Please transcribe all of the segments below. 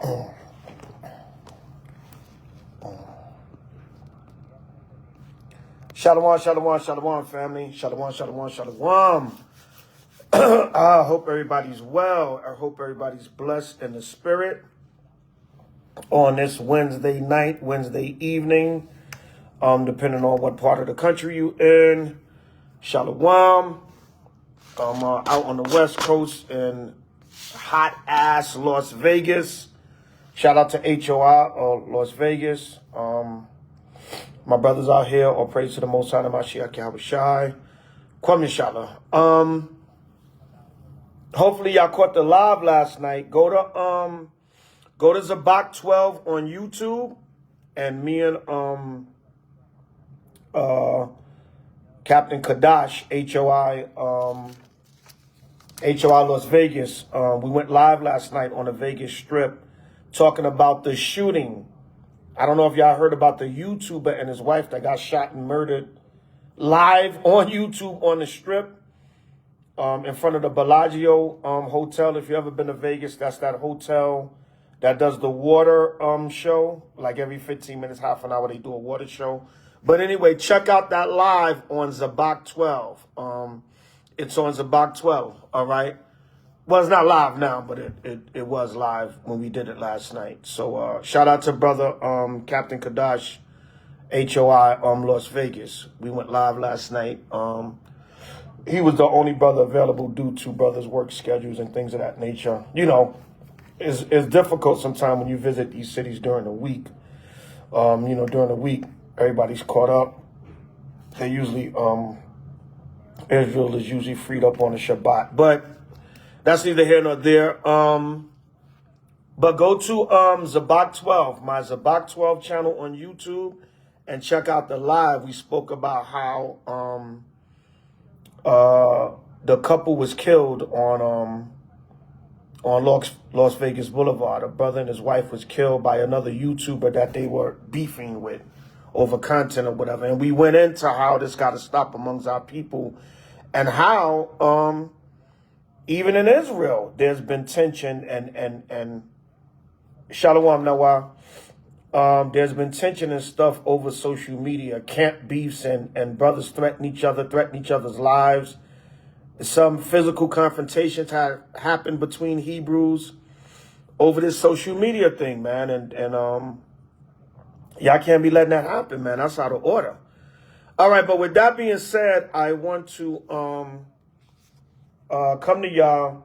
Shalom, shalom, shalom, family. Shalom, shalom, shalom. I hope everybody's well. I hope everybody's blessed in the spirit on this Wednesday night, Wednesday evening, depending on what part of the country you in. Shalom. I'm out on the West Coast in hot-ass Las Vegas. Shout out to H.O.I. Las Vegas. My brothers out here, all praise to the Most High, Mashiach H.O.I. Kwam Inshallah. Hopefully y'all caught the live last night. Go to Zabak 12 on YouTube, and me and Captain Kadash, H.O.I. Las Vegas. We went live last night on the Vegas Strip talking about the shooting. I don't know if y'all heard about the YouTuber and his wife that got shot and murdered live on YouTube on the Strip in front of the Bellagio Hotel. If you ever been to Vegas, that's that hotel that does the water show. Like every 15 minutes, half an hour, they do a water show. But anyway, check out that live on Zabak 12. It's on Zabak 12, all right? Well, it's not live now, but it was live when we did it last night. So shout out to brother Captain Kadash, H.O.I. Las Vegas. We went live last night. He was the only brother available due to brothers' work schedules and things of that nature. You know, it's difficult sometimes when you visit these cities during the week. You know, during the week, everybody's caught up. They usually, Israel is usually freed up on the Shabbat. But that's neither here nor there. But go to Zabak 12, my Zabak 12 channel on YouTube, and check out the live. We spoke about how the couple was killed on Las Vegas Boulevard. A brother and his wife was killed by another YouTuber that they were beefing with over content or whatever. And we went into how this got to stop amongst our people, and how even in Israel, there's been tension and Shalom Nawah. There's been tension and stuff over social media, camp beefs, and brothers threaten each other's lives. Some physical confrontations have happened between Hebrews over this social media thing, man. And y'all can't be letting that happen, man. That's out of order. All right, but with that being said, I want to come to y'all.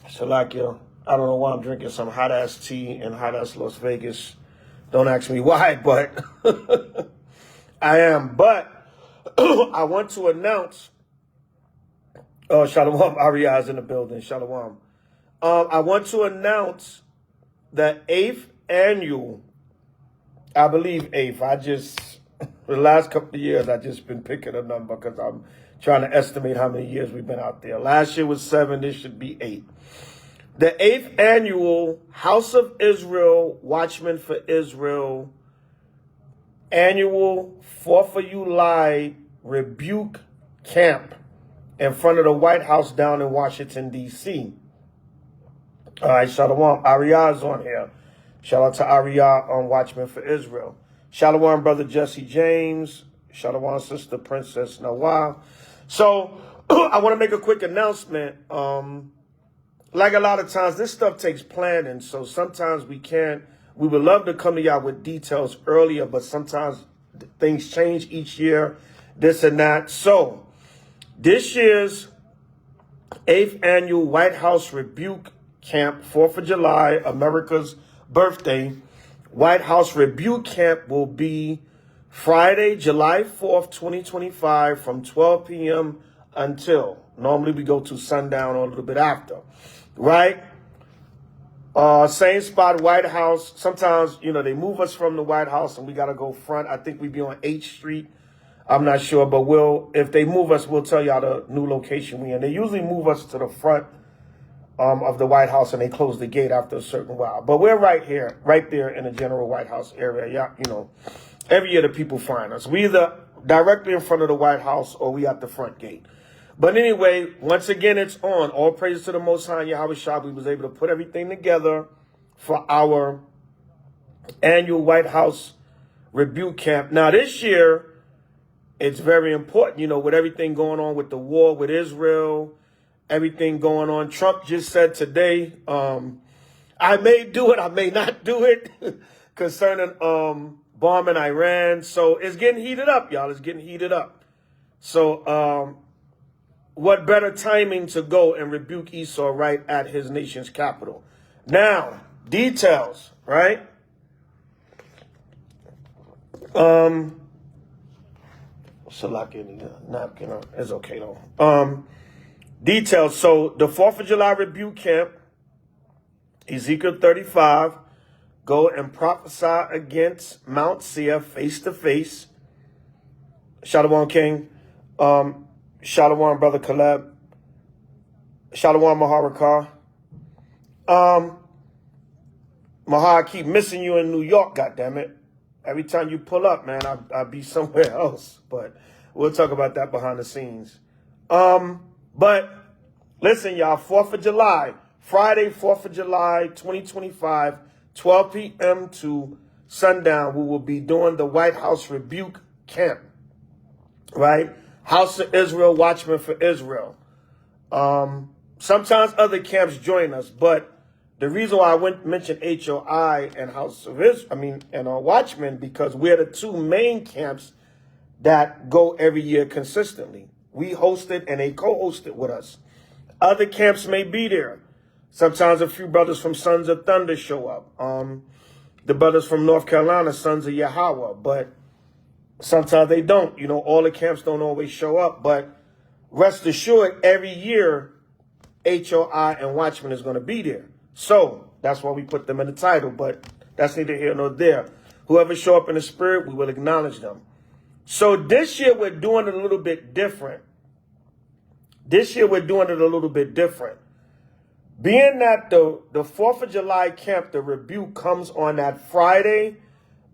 Shalakia. I don't know why I'm drinking some hot-ass tea in hot-ass Las Vegas. Don't ask me why, but I am. But I want to announce, Shalom, Ariah is in the building, Shalom. I want to announce the 8th annual, I believe 8th. The last couple of years, I just been picking a number because I'm trying to estimate how many years we've been out there. Last year was 7, this should be 8. The 8th annual House of Israel, Watchmen for Israel, annual 4th of July Rebuke Camp in front of the White House down in Washington, D.C. All right, Shalom. Ariah is on here. Shout out to Ariah on Watchmen for Israel. Shalom, Brother Jesse James. Shalom, Sister Princess Nawah. So I want to make a quick announcement. Like a lot of times, this stuff takes planning, so sometimes we would love to come to y'all with details earlier, but sometimes things change each year, this and that. So this year's 8th annual White House Rebuke Camp, 4th of July, America's birthday, White House Rebuke Camp will be Friday, July 4th, 2025, from 12 p.m. until, normally we go to sundown or a little bit after. Right? Same spot, White House. Sometimes, you know, they move us from the White House and we got to go front. I think we be on H Street. I'm not sure, but if they move us, we'll tell y'all the new location we in. They usually move us to the front of the White House, and they close the gate after a certain while. But we're right here, right there in the general White House area. Yeah, you know, every year the people find us. We either directly in front of the White House or we at the front gate. But anyway, once again, it's on. All praise to the Most High Yahweh. We was able to put everything together for our annual White House Rebuke Camp. Now, this year, it's very important, you know, with everything going on with the war with Israel, everything going on. Trump just said today, I may do it, I may not do it, concerning bombing Iran. So it's getting heated up, y'all. It's getting heated up. So what better timing to go and rebuke Esau right at his nation's capital? Now, details, right? Napkin, it's okay though. Details. So the 4th of July rebuke camp, Ezekiel 35, go and prophesy against Mount Seir face to face. Shalom King. Shalom Brother Caleb. Shalom Maharakar. Mahar, I keep missing you in New York, goddammit. Every time you pull up, man, I'll be somewhere else. But we'll talk about that behind the scenes. But listen, y'all, 4th of July, Friday, 4th of July, 2025, 12 p.m. to sundown, we will be doing the White House Rebuke Camp, right? House of Israel, Watchmen for Israel. Sometimes other camps join us, but the reason why I mentioned H.O.I. and House of Israel, and Watchmen, because we're the two main camps that go every year consistently. We host it and they co-host it with us. Other camps may be there. Sometimes a few brothers from Sons of Thunder show up. The brothers from North Carolina, Sons of Yahweh, but sometimes they don't. You know, all the camps don't always show up, but rest assured, every year, H.O.I. and Watchmen is going to be there. So that's why we put them in the title, but that's neither here nor there. Whoever show up in the spirit, we will acknowledge them. So this year we're doing it a little bit different. Being that the 4th of July camp, the rebuke, comes on that Friday,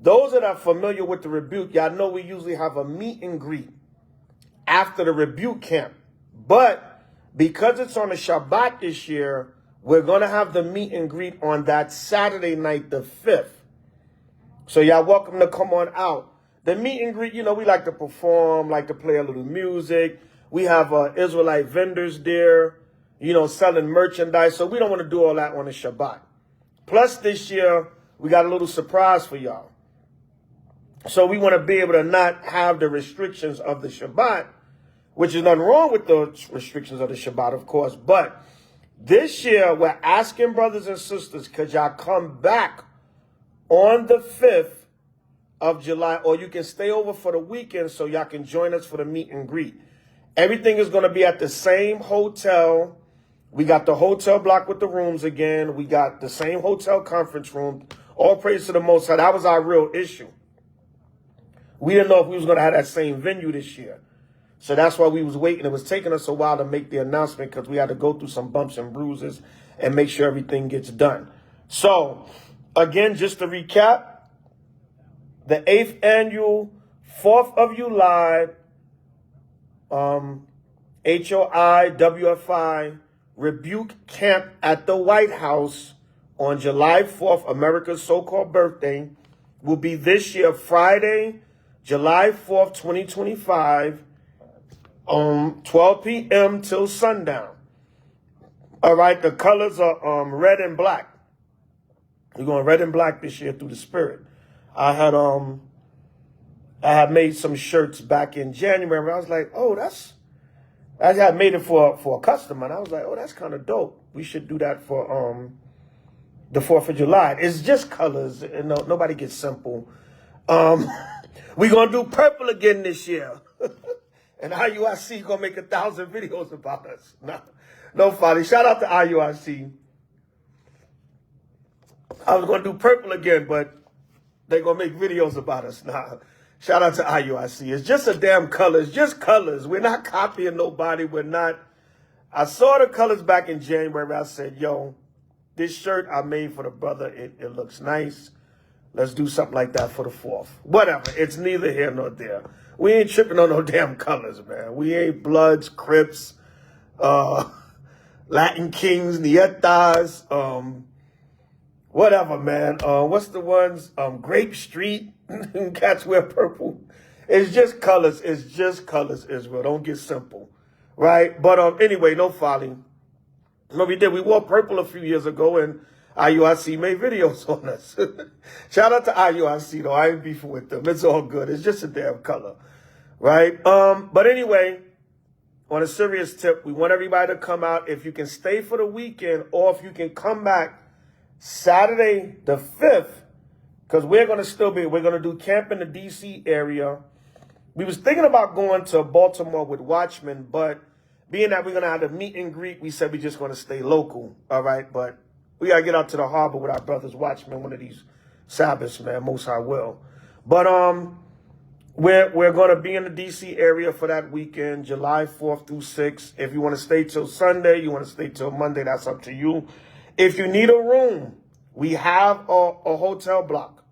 those that are familiar with the rebuke, y'all know we usually have a meet and greet after the rebuke camp. But because it's on a Shabbat this year, we're going to have the meet and greet on that Saturday night, the 5th. So y'all welcome to come on out. The meet and greet, you know, we like to perform, like to play a little music. We have Israelite vendors there, you know, selling merchandise. So we don't want to do all that on the Shabbat. Plus this year, we got a little surprise for y'all. So we want to be able to not have the restrictions of the Shabbat, which is nothing wrong with the restrictions of the Shabbat, of course. But this year, we're asking brothers and sisters, could y'all come back on the 5th of July, or you can stay over for the weekend so y'all can join us for the meet and greet. Everything is going to be at the same hotel. We got the hotel block with the rooms again. We got the same hotel conference room. All praise to the Most High. That was our real issue. We didn't know if we was going to have that same venue this year. So that's why we was waiting. It was taking us a while to make the announcement because we had to go through some bumps and bruises and make sure everything gets done. So, again, just to recap, the 8th annual 4th of July H.O.I. WFI Rebuke Camp at the White House on July 4th, America's so-called birthday, will be this year, Friday, July 4th, 2025, 12 p.m. till sundown. All right, the colors are red and black. We're going red and black this year through the spirit. I had made some shirts back in January. I was like, oh, I had made it for a customer. And I was like, oh, that's kind of dope. We should do that for the 4th of July. It's just colors. You know, nobody gets simple. We're going to do purple again this year. And IUIC going to make 1,000 videos about us. No, Father. Shout out to IUIC. I was going to do purple again, but they're going to make videos about us now. Shout out to IUIC. It's just a damn color. It's just colors. We're not copying nobody. We're not. I saw the colors back in January. I said, yo, this shirt I made for the brother, it looks nice. Let's do something like that for the 4th. Whatever. It's neither here nor there. We ain't tripping on no damn colors, man. We ain't Bloods, Crips, Latin Kings, Nietas, whatever, man. What's the ones? Grape Street. Cats wear purple. It's just colors. It's just colors, Israel. Don't get simple, right? But anyway, no folly. No, we did. We wore purple a few years ago, and IUIC made videos on us. Shout out to IUIC, though. I ain't beefing with them. It's all good. It's just a damn color, right? But anyway, on a serious tip, we want everybody to come out. If you can stay for the weekend, or if you can come back Saturday the 5th, because we're going to do camp in the D.C. area. We was thinking about going to Baltimore with Watchmen, but being that we're going to have a meet and greet, we said we're just going to stay local, all right? But we got to get out to the harbor with our brothers Watchmen one of these Sabbaths, man, most I will. But we're going to be in the D.C. area for that weekend, July 4th through 6th. If you want to stay till Sunday, you want to stay till Monday, that's up to you. If you need a room, we have a hotel block,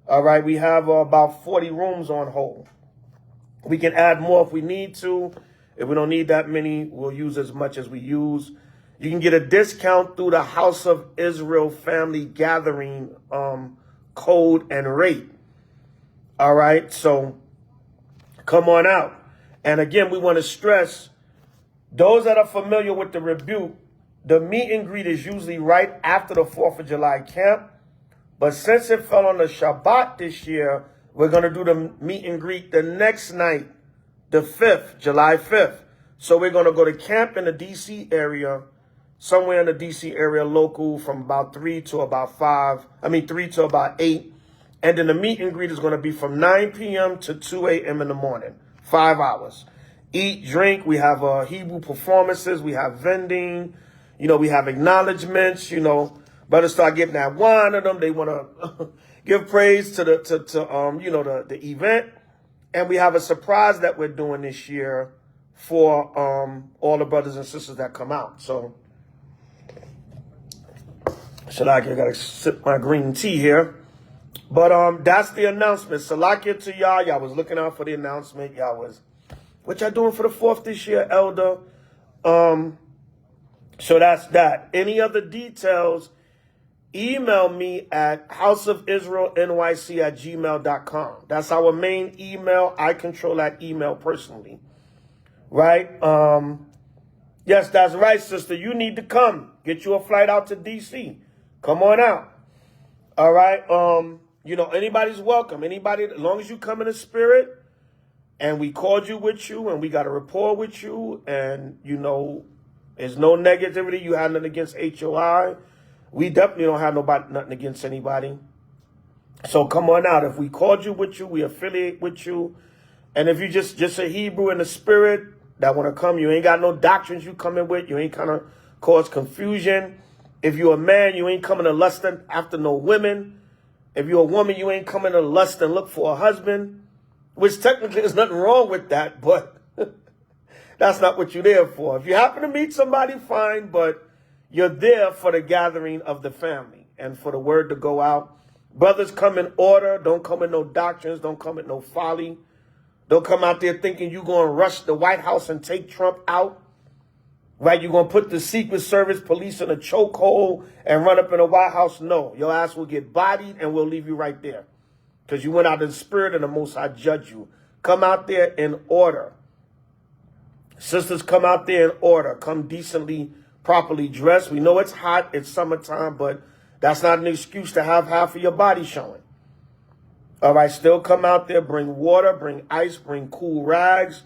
all right? We have about 40 rooms on hold. We can add more if we need to. If we don't need that many, we'll use as much as we use. You can get a discount through the House of Israel Family Gathering code and rate. All right, so come on out. And again, we want to stress, those that are familiar with the Rebuke, the meet and greet is usually right after the 4th of July camp. But since it fell on the Shabbat this year, we're going to do the meet and greet the next night, the 5th, July 5th. So we're going to go to camp in the D.C. area, somewhere in the D.C. area local from about 3 to about 8. And then the meet and greet is going to be from 9 p.m. to 2 a.m. in the morning, 5 hours. Eat, drink. We have Hebrew performances. We have vending. You know, we have acknowledgments. You know, brothers start getting that wine of them. They want to give praise to the event. And we have a surprise that we're doing this year for all the brothers and sisters that come out. So, Salakia, I got to sip my green tea here. But that's the announcement. Salakia to y'all. Y'all was looking out for the announcement. Y'all was, what y'all doing for the 4th this year, Elder? So that's that. Any other details, email me at houseofisraelnyc@gmail.com. That's our main email. I control that email personally. Right? Yes, that's right, sister. You need to come. Get you a flight out to D.C. Come on out. All right? You know, anybody's welcome. Anybody, as long as you come in the spirit and we called you with you and we got a rapport with you and, you know, there's no negativity. You have nothing against H.O.I. We definitely don't have nothing against anybody. So come on out. If we called you with you, we affiliate with you. And if you just a Hebrew in the spirit that want to come, you ain't got no doctrines you coming with. You ain't kind of cause confusion. If you're a man, you ain't coming to lust after no women. If you're a woman, you ain't coming to lust and look for a husband. Which technically there's nothing wrong with that, but that's not what you're there for. If you happen to meet somebody, fine, but you're there for the gathering of the family and for the word to go out. Brothers, come in order. Don't come in no doctrines. Don't come in no folly. Don't come out there thinking you're going to rush the White House and take Trump out. Right? You're going to put the Secret Service police in a chokehold and run up in the White House. No, your ass will get bodied and we'll leave you right there. Because you went out in the spirit and the Most High judge you. Come out there in order. Sisters, come out there in order. Come decently, properly dressed. We know it's hot. It's summertime, but that's not an excuse to have half of your body showing. All right, still come out there. Bring water, bring ice, bring cool rags.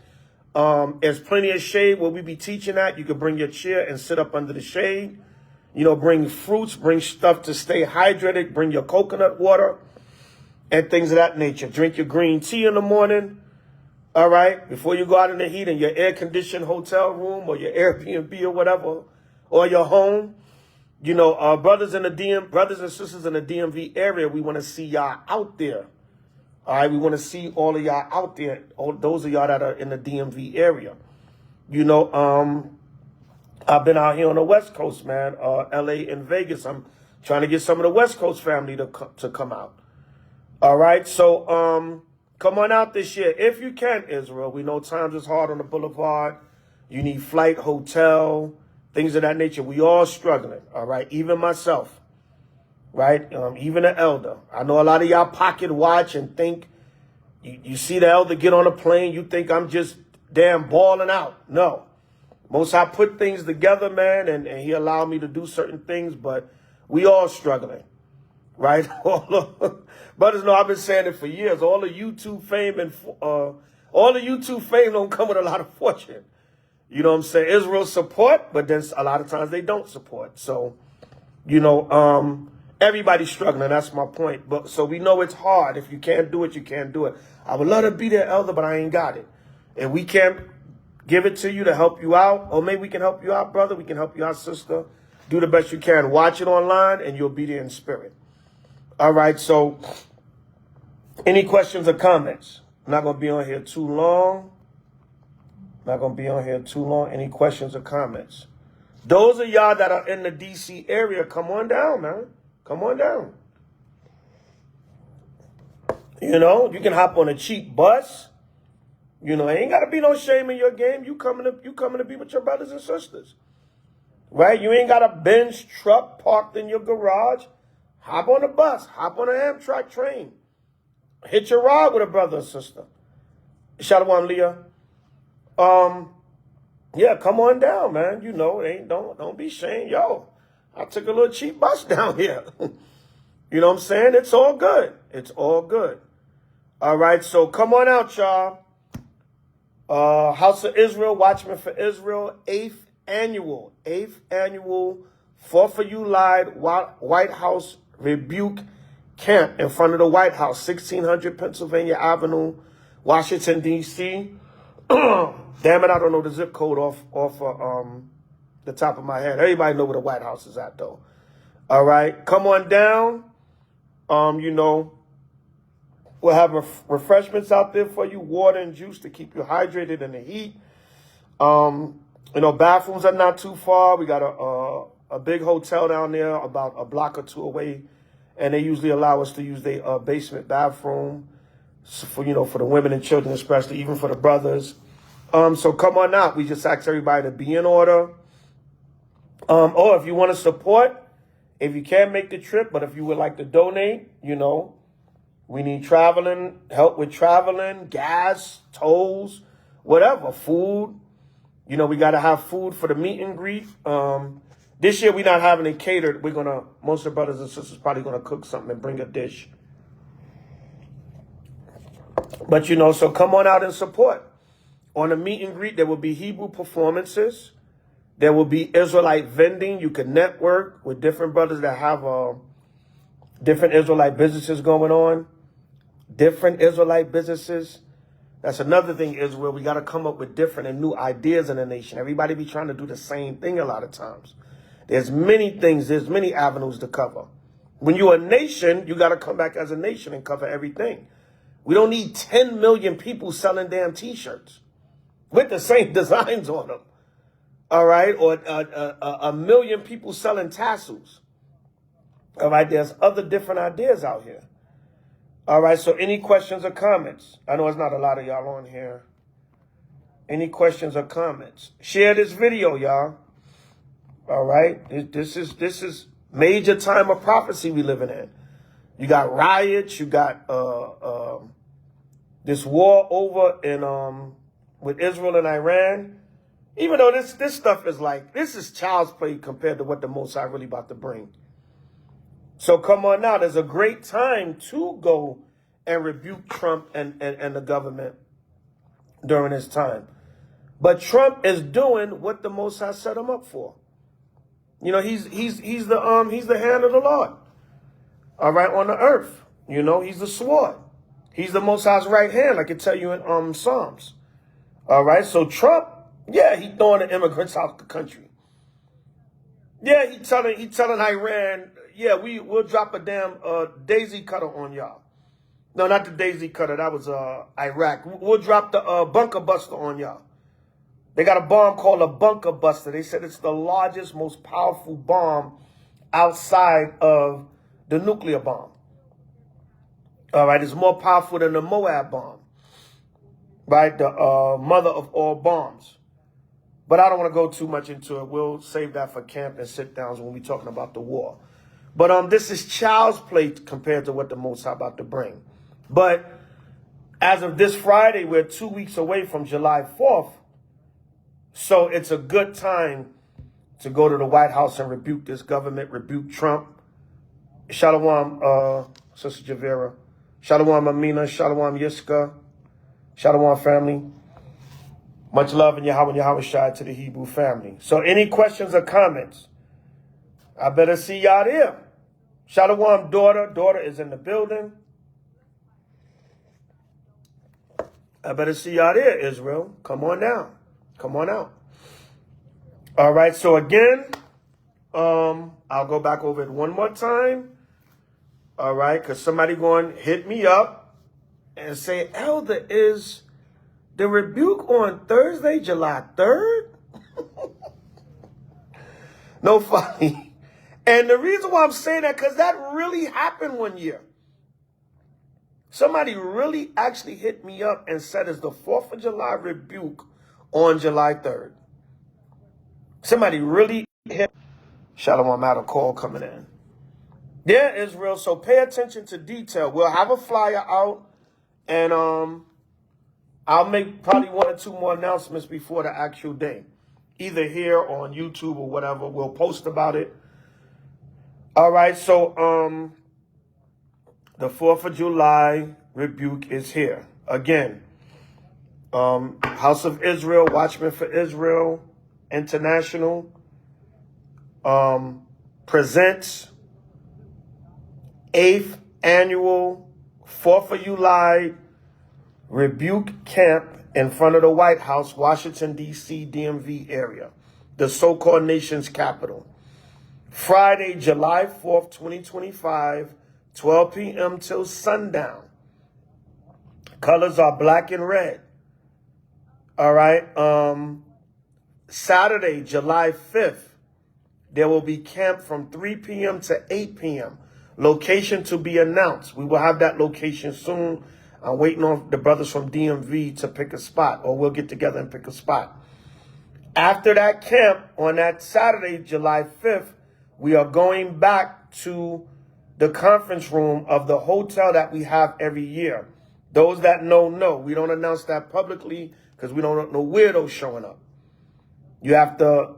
There's plenty of shade where we be teaching at. You can bring your chair and sit up under the shade. You know, bring fruits, bring stuff to stay hydrated. Bring your coconut water and things of that nature. Drink your green tea in the morning. All right, before you go out in the heat in your air-conditioned hotel room or your Airbnb or whatever, or your home. You know, brothers and sisters in the DMV area, we want to see y'all out there. All right, we want to see all of y'all out there, all those of y'all that are in the DMV area. You know, I've been out here on the West Coast, man, LA and Vegas. I'm trying to get some of the West Coast family to come out. All right, so Come on out this year if you can, Israel. We know times is hard on the boulevard. You need flight, hotel, things of that nature. We all struggling, all right? Even myself, right? Even an elder. I know a lot of y'all pocket watch and think you see the elder get on a plane, you think I'm just damn balling out. No. Most High put things together, man, and he allowed me to do certain things, but we all struggling, right? Brothers know I've been saying it for years. All the YouTube fame and all the YouTube fame don't come with a lot of fortune. You know what I'm saying? Israel support, but then a lot of times they don't support. So, you know, everybody's struggling. That's my point. But so we know it's hard. If you can't do it, you can't do it. I would love to be there, elder, but I ain't got it. And we can't give it to you to help you out. Or maybe we can help you out, brother. We can help you out, sister. Do the best you can. Watch it online, and you'll be there in spirit. All right, so any questions or comments? I'm not going to be on here too long. Any questions or comments? Those of y'all that are in the D.C. area, come on down, man. Come on down. You know, you can hop on a cheap bus. You know, ain't got to be no shame in your game. You coming to be with your brothers and sisters. Right? You ain't got a Benz truck parked in your garage. Hop on a bus. Hop on an Amtrak train. Hit your ride with a brother or sister. Shalom, Leah. Yeah, come on down, man. You know, don't be ashamed. Yo, I took a little cheap bus down here. You know what I'm saying? It's all good. It's all good. All right, so come on out, y'all. House of Israel, Watchmen for Israel, 8th annual, 4th of July, White House Rebuke Camp in front of the White House, 1600 Pennsylvania Avenue, Washington, D.C. Damn it, I don't know the zip code off the top of my head. Everybody know where the White House is at, though. All right, come on down. You know, we'll have refreshments out there for you, water and juice to keep you hydrated in the heat. You know, bathrooms are not too far. We got a big hotel down there about a block or two away, and they usually allow us to use their basement bathroom for, you know, for the women and children, especially, even for the brothers. So come on out. We just ask everybody to be in order. Or if you want to support, if you can't make the trip, but if you would like to donate, you know, we need help with traveling, gas, tolls, whatever, food. You know, we got to have food for the meet and greet. This year, we're not having it catered. Most of the brothers and sisters probably going to cook something and bring a dish. But, you know, so come on out and support. On the meet and greet, there will be Hebrew performances. There will be Israelite vending. You can network with different brothers that have different Israelite businesses going on. Different Israelite businesses. That's another thing, Israel. We got to come up with different and new ideas in the nation. Everybody be trying to do the same thing a lot of times. There's many things. There's many avenues to cover. When you're a nation, you got to come back as a nation and cover everything. We don't need 10 million people selling damn T-shirts with the same designs on them. All right? Or a million people selling tassels. All right? There's other different ideas out here. All right, so any questions or comments? I know it's not a lot of y'all on here. Any questions or comments? Share this video, y'all. All right, this is major time of prophecy we living in. You got riots. You got this war over in with Israel and Iran. Even though this stuff is like, this is child's play compared to what the Most High really about to bring. So come on now. There's a great time to go and rebuke Trump and the government during this time. But Trump is doing what the Most High set him up for. You know, he's the hand of the Lord. All right, on the earth. You know, he's the sword. He's the Most High's right hand, like I tell you in Psalms. All right, so Trump, yeah, he throwing the immigrants out the country. Yeah, he telling Iran, yeah, we'll drop a damn daisy cutter on y'all. No, not the daisy cutter. That was Iraq. We'll drop the bunker buster on y'all. They got a bomb called a bunker buster. They said it's the largest, most powerful bomb outside of the nuclear bomb. All right, it's more powerful than the Moab bomb, right? The mother of all bombs. But I don't want to go too much into it. We'll save that for camp and sit-downs when we're talking about the war. But this is child's play compared to what the Most High about to bring. But as of this Friday, we're 2 weeks away from July 4th. So it's a good time to go to the White House and rebuke this government, rebuke Trump. Shalom, Sister Javera. Shalom, Amina. Shalom, Yiska. Shalom, family. Much love in Yahweh and Yahweh Shai to the Hebrew family. So any questions or comments? I better see y'all there. Shalom, daughter. Daughter is in the building. I better see y'all there, Israel. Come on down. Come on out. All right. So again, I'll go back over it one more time. All right. Because somebody going to hit me up and say, Elder, is the rebuke on Thursday, July 3rd? No funny. And the reason why I'm saying that, because that really happened one year. Somebody really actually hit me up and said it's the 4th of July rebuke on July 3rd. Somebody really hit. Shalom, I'm out of call coming in. Yeah, Israel. So pay attention to detail. We'll have a flyer out, and I'll make probably 1 or 2 more announcements before the actual day, either here or on YouTube or whatever. We'll post about it. All right. So the 4th of July rebuke is here again. House of Israel, Watchmen for Israel International presents 8th annual 4th of July rebuke camp in front of the White House, Washington, D.C., DMV area, the so-called nation's capital. Friday, July 4th, 2025, 12 p.m. till sundown. Colors are black and red. All right. Saturday, July 5th, there will be camp from 3 p.m. to 8 p.m. Location to be announced. We will have that location soon. I'm waiting on the brothers from DMV to pick a spot, or we'll get together and pick a spot. After that camp on that Saturday, July 5th, we are going back to the conference room of the hotel that we have every year. Those that know. We don't announce that publicly because we don't want no weirdos showing up. You have to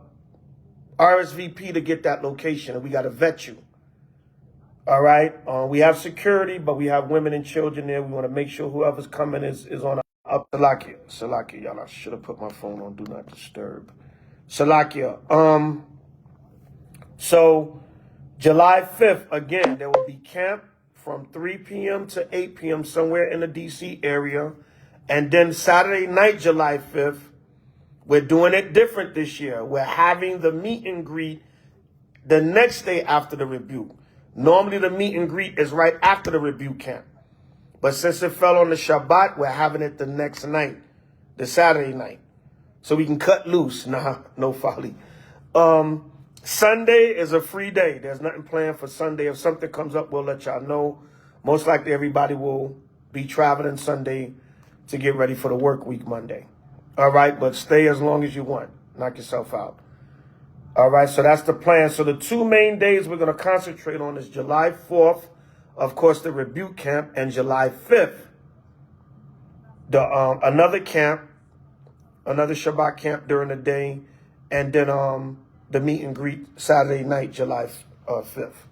RSVP to get that location, and we got to vet you. All right. We have security, but we have women and children there. We want to make sure whoever's coming is on up. Salakia, y'all. I should have put my phone on Do Not Disturb. Salakia. So July 5th, again, there will be camp from 3 p.m. to 8 p.m. somewhere in the D.C. area. And then Saturday night, July 5th, we're doing it different this year. We're having the meet and greet the next day after the rebuke. Normally, the meet and greet is right after the rebuke camp. But since it fell on the Shabbat, we're having it the next night, the Saturday night. So we can cut loose. Nah, no folly. Sunday is a free day. There's nothing planned for Sunday. If something comes up, we'll let y'all know. Most likely everybody will be traveling Sunday to get ready for the work week Monday. All right, but stay as long as you want. Knock yourself out. All right, so that's the plan. So the 2 main days we're going to concentrate on is July 4th, of course, the rebuke camp, and July 5th, another camp, another Shabbat camp during the day, and then the meet and greet Saturday night, July 5th.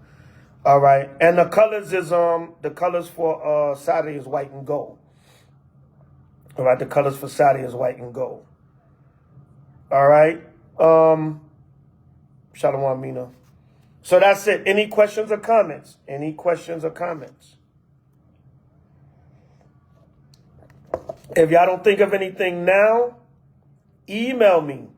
All right, and the colors is the colors for Saturday is white and gold. All right, the colors for Saturday is white and gold. All right. Shalom, Mina. So that's it. Any questions or comments? Any questions or comments? If y'all don't think of anything now, email me.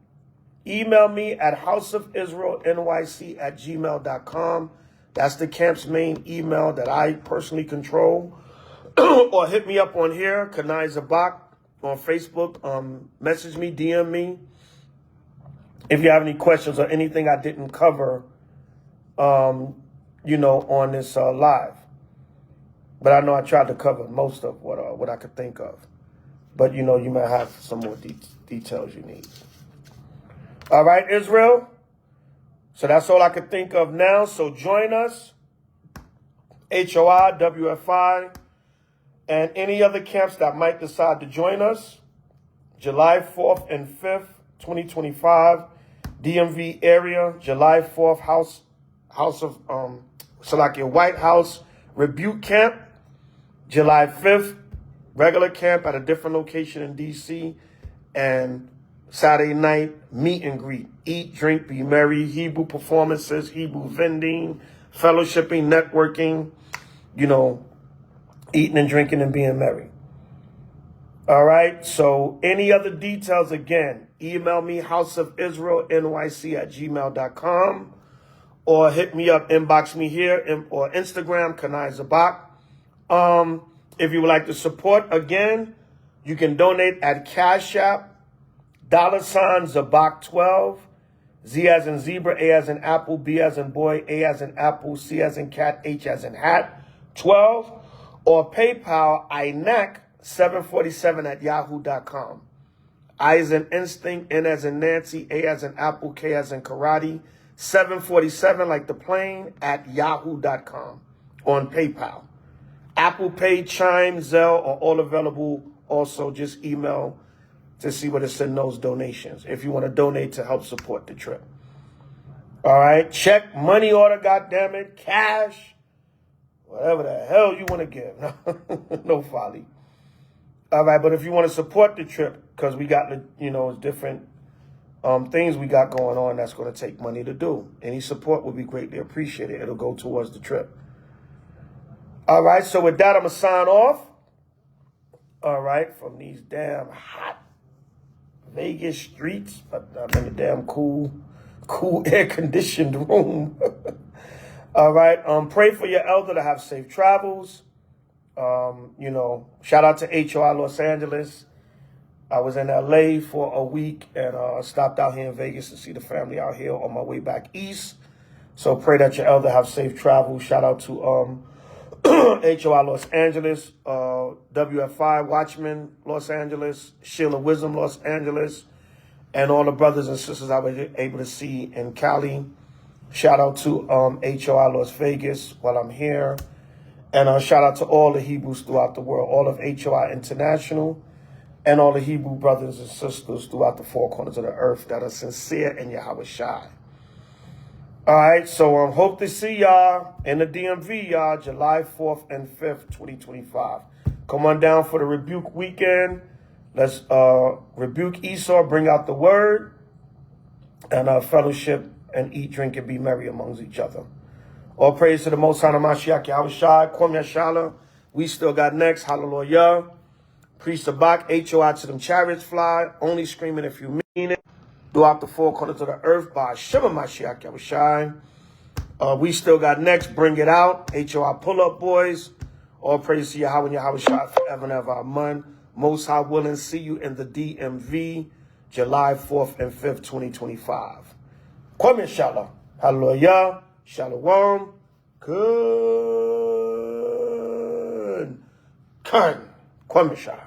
Email me at houseofisraelnyc@gmail.com. That's the camp's main email that I personally control. Or hit me up on here, Kanai Zabak, on Facebook. Message me, DM me. If you have any questions or anything I didn't cover, on this live. But I know I tried to cover most of what I could think of. But, you know, you might have some more details you need. All right, Israel. So that's all I could think of now. So join us, H.O.I, WFI, and any other camps that might decide to join us. July 4th and 5th, 2025, DMV area, July 4th, White House Rebuke Camp. July 5th, regular camp at a different location in D.C. And Saturday night, meet and greet. Eat, drink, be merry, Hebrew performances, Hebrew vending, fellowshipping, networking, you know, eating and drinking and being merry. All right, so any other details, again, email me, houseofisraelnyc@gmail.com, or hit me up, inbox me here, or Instagram, Kanai Zabak. If you would like to support, again, you can donate at Cash App, $Zabak12, Z as in zebra, A as in apple, B as in boy, A as in apple, C as in cat, H as in hat, 12, or PayPal, inac747@yahoo.com. I as in instinct, N as in Nancy, A as in apple, K as in karate, 747 like the plane, at yahoo.com on PayPal. Apple Pay, Chime, Zelle are all available. Also, just email to see what it's in those donations if you want to donate to help support the trip. All right, check, money order, goddammit, cash, whatever the hell you want to give. No folly. All right, but if you want to support the trip, because we got, you know, different things we got going on that's going to take money to do. Any support will be greatly appreciated. It'll go towards the trip. All right, so with that, I'm going to sign off. All right, from these damn hot Vegas streets, but I'm in a damn cool air-conditioned room. All right, pray for your elder to have safe travels. You know, shout out to H.O.I Los Angeles. I was in L.A. for a week and stopped out here in Vegas to see the family out here on my way back east. So pray that your elder have safe travels. Shout out to H.O.I Los Angeles, WFI, Watchmen, Los Angeles, Sheila Wisdom, Los Angeles, and all the brothers and sisters I was able to see in Cali. Shout out to H.O.I Las Vegas while I'm here. And shout out to all the Hebrews throughout the world, all of H.O.I International, and all the Hebrew brothers and sisters throughout the four corners of the earth that are sincere in Yahweh. All right, so hope to see y'all in the DMV, y'all, July 4th and 5th, 2025. Come on down for the Rebuke weekend. Let's rebuke Esau, bring out the word, and fellowship and eat, drink, and be merry amongst each other. All praise to the Most High Mashiach Yahushua, Kwam Yashala. We still got next, hallelujah. Priest Zabak, H.O.I to them chariots fly, only screaming if you mean it. Throughout the four corners of the earth by Shema Mashiach Yahushua. We still got next, bring it out. H.O.I pull-up boys. All praise to Yahweh and Yahushua forever and ever. Amen. Most High willing, see you in the DMV, July 4th and 5th, 2025. Kwam Yashala. Hallelujah. Shalom. Good. Kwam Yashala.